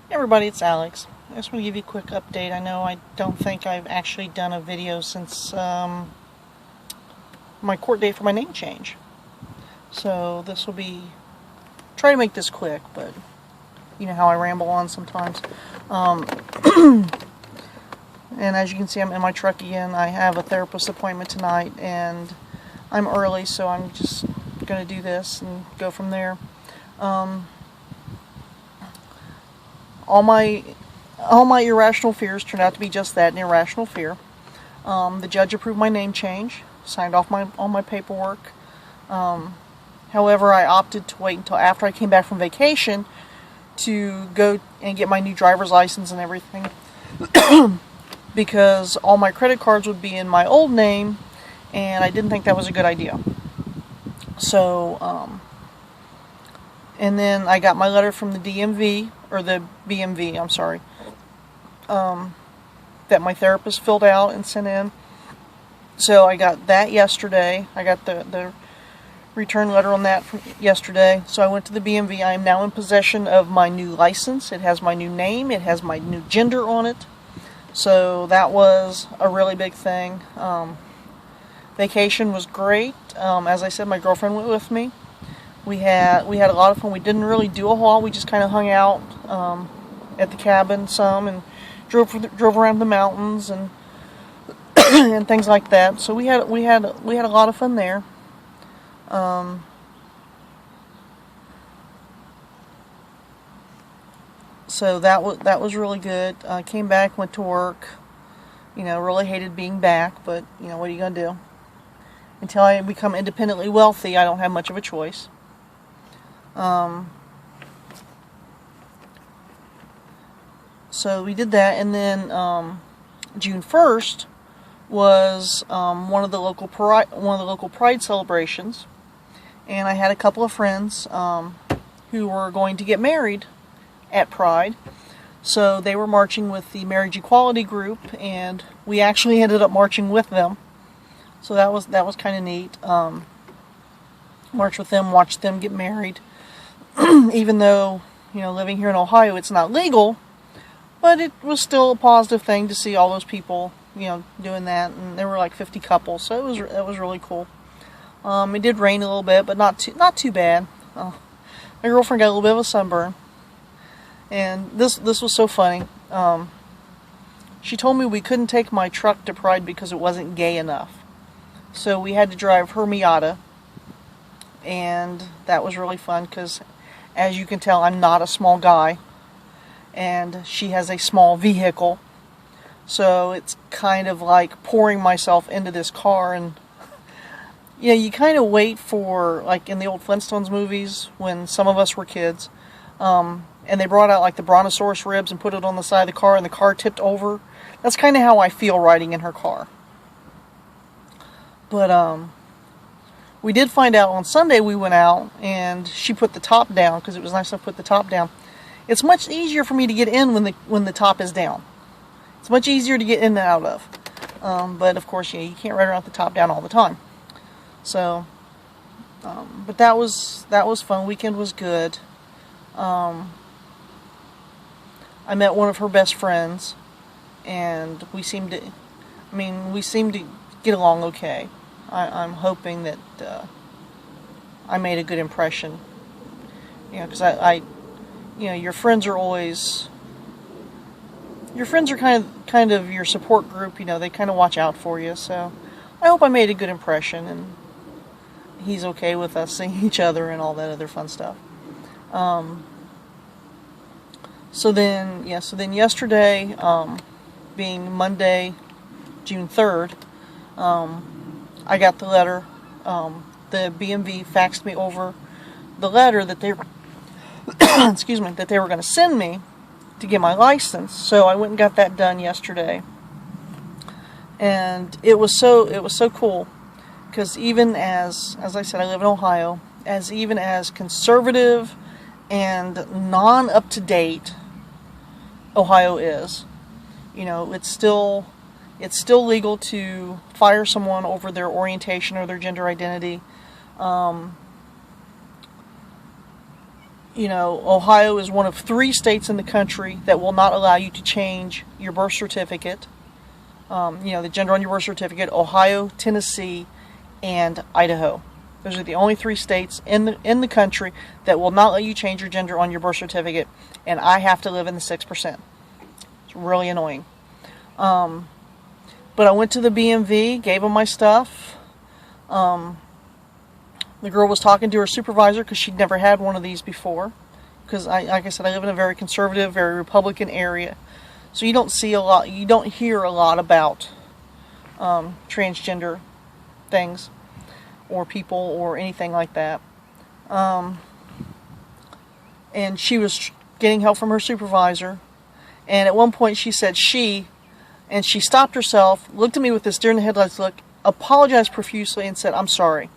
Hey everybody, it's Alex. I just want to give you a quick update. I know I don't think I've actually done a video since my court date for my name change. So this will be, try to make this quick, but you know how I ramble on sometimes. And as you can see, I'm in my truck again. I have a therapist appointment tonight and I'm early, so I'm just going to do this and go from there. All my irrational fears turned out to be just that, an irrational fear. The judge approved my name change, signed off all my paperwork. However, I opted to wait until after I came back from vacation to go and get my new driver's license and everything, because all my credit cards would be in my old name, and I didn't think that was a good idea. So, and then I got my letter from the DMV, or the BMV, I'm sorry, that my therapist filled out and sent in. So I got that yesterday. I got the return letter on that from yesterday. So I went to the BMV. I am now in possession of my new license. It has my new name. It has my new gender on it. So that was a really big thing. Vacation was great. As I said, my girlfriend went with me. We had a lot of fun. We didn't really do a whole lot. We just kind of hung out at the cabin some and drove around the mountains and and things like that. So we had a lot of fun there. So that was really good. Came back, went to work. You know, really hated being back, but you know, what are you gonna do? Until I become independently wealthy, I don't have much of a choice. So we did that, and then June 1st was one of the local Pride celebrations, and I had a couple of friends who were going to get married at Pride, so they were marching with the marriage equality group, and we actually ended up marching with them. So that was kind of neat. March with them, watch them get married. Even though, you know, living here in Ohio, it's not legal, but it was still a positive thing to see all those people, you know, doing that. And there were like 50 couples, so it was really cool. It did rain a little bit, but not too bad. My girlfriend got a little bit of a sunburn, and this was so funny. She told me we couldn't take my truck to Pride because it wasn't gay enough, so we had to drive her Miata, and that was really fun because, as you can tell, I'm not a small guy, and she has a small vehicle, so it's kind of like pouring myself into this car. And you know, you kind of wait for, like in the old Flintstones movies when some of us were kids, and they brought out like the brontosaurus ribs and put it on the side of the car, and the car tipped over. That's kind of how I feel riding in her car. But we did find out on Sunday. We went out and she put the top down because it was nice to put the top down. It's much easier for me to get in when the top is down. It's much easier to get in and out of. But of course, yeah, you can't ride around with the top down all the time. So, but that was fun. Weekend was good. I met one of her best friends, and we seemed to get along okay. I'm hoping that I made a good impression. You know, because you know, your friends are kind of your support group. You know, they kind of watch out for you. So I hope I made a good impression, and he's okay with us seeing each other and all that other fun stuff. So then yesterday, being Monday, June 3rd, I got the letter. The BMV faxed me over the letter that they excuse me, that they were going to send me to get my license. So I went and got that done yesterday, and it was so cool because even as I said, I live in Ohio. Even as conservative and non-up-to-date Ohio is, you know, it's still legal to fire someone over their orientation or their gender identity. Ohio is one of 3 states in the country that will not allow you to change your birth certificate. The gender on your birth certificate: Ohio, Tennessee, and Idaho. Those are the only 3 states in the country that will not let you change your gender on your birth certificate, and I have to live in the 6%. It's really annoying. But I went to the BMV, gave them my stuff. The girl was talking to her supervisor because she'd never had one of these before. Because, like I said, I live in a very conservative, very Republican area. So you don't hear a lot about transgender things or people or anything like that. And she was getting help from her supervisor. And at one point she said and she stopped herself, looked at me with this deer in the headlights look, apologized profusely and said, "I'm sorry,"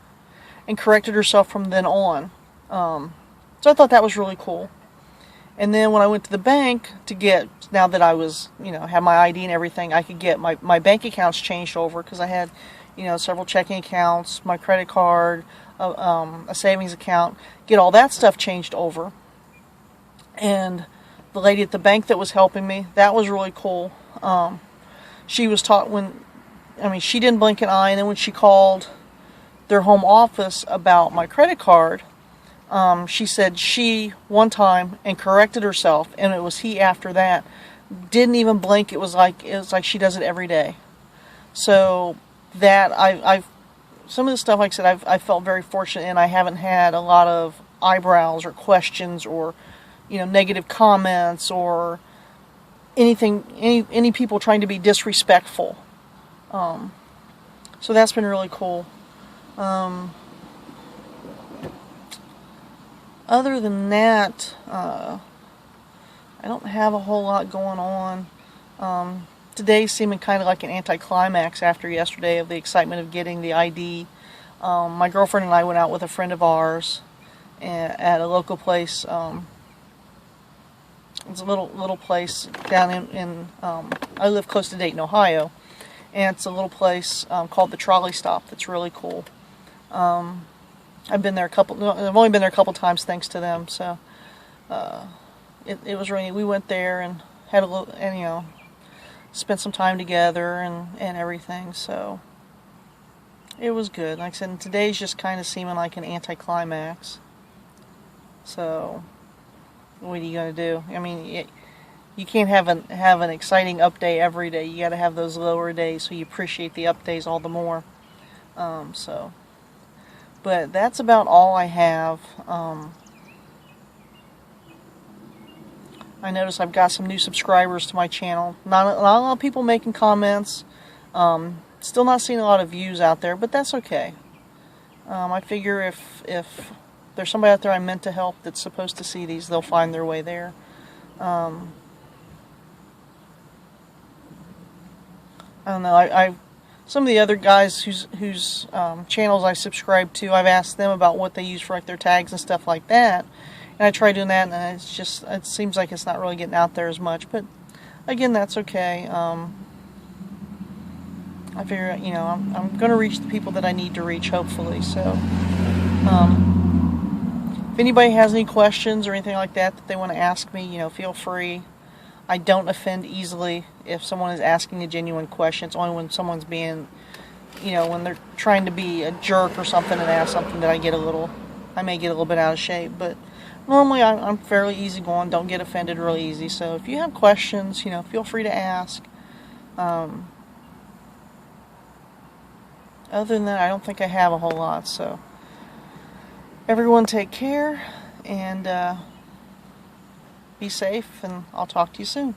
and corrected herself from then on. So I thought that was really cool. And then when I went to the bank to get, now that I was, had my ID and everything, I could get my bank accounts changed over, because I had, several checking accounts, my credit card, a savings account, get all that stuff changed over. And the lady at the bank that was helping me, that was really cool. She was taught she didn't blink an eye, and then when she called their home office about my credit card, she said she one time and corrected herself, and it was he after that. Didn't even blink. It was like she does it every day. So that I've some of the stuff, like I said, I felt very fortunate, and I haven't had a lot of eyebrows or questions or negative comments or anything, any people trying to be disrespectful. So that's been really cool. Other than that, I don't have a whole lot going on. Today's seeming kind of like an anticlimax after yesterday of the excitement of getting the ID. My girlfriend and I went out with a friend of ours at a local place. It's a little place down in I live close to Dayton, Ohio, and it's a little place called the Trolley Stop that's really cool. I've been there I've only been there a couple times thanks to them, so it was really neat. We went there and had a little, and spent some time together and everything, so it was good. Like I said, today's just kind of seeming like an anticlimax. So what are you going to do? I mean, you can't have an exciting update every day. You got to have those lower days so you appreciate the updates all the more. But that's about all I have. I notice I've got some new subscribers to my channel. Not a lot of people making comments. Still not seeing a lot of views out there, but that's okay. I figure if there's somebody out there I meant to help that's supposed to see these, they'll find their way there. I don't know. Some of the other guys whose channels I subscribe to, I've asked them about what they use for like their tags and stuff like that, and I try doing that, and it seems like it's not really getting out there as much. But again, that's okay. I figure I'm going to reach the people that I need to reach, hopefully. So if anybody has any questions or anything like that they want to ask me, feel free. I don't offend easily if someone is asking a genuine question. It's only when someone's being, when they're trying to be a jerk or something and ask something that I may get a little bit out of shape. But normally I'm fairly easygoing, don't get offended really easy. So if you have questions, feel free to ask. Other than that, I don't think I have a whole lot. So everyone take care and be safe, and I'll talk to you soon.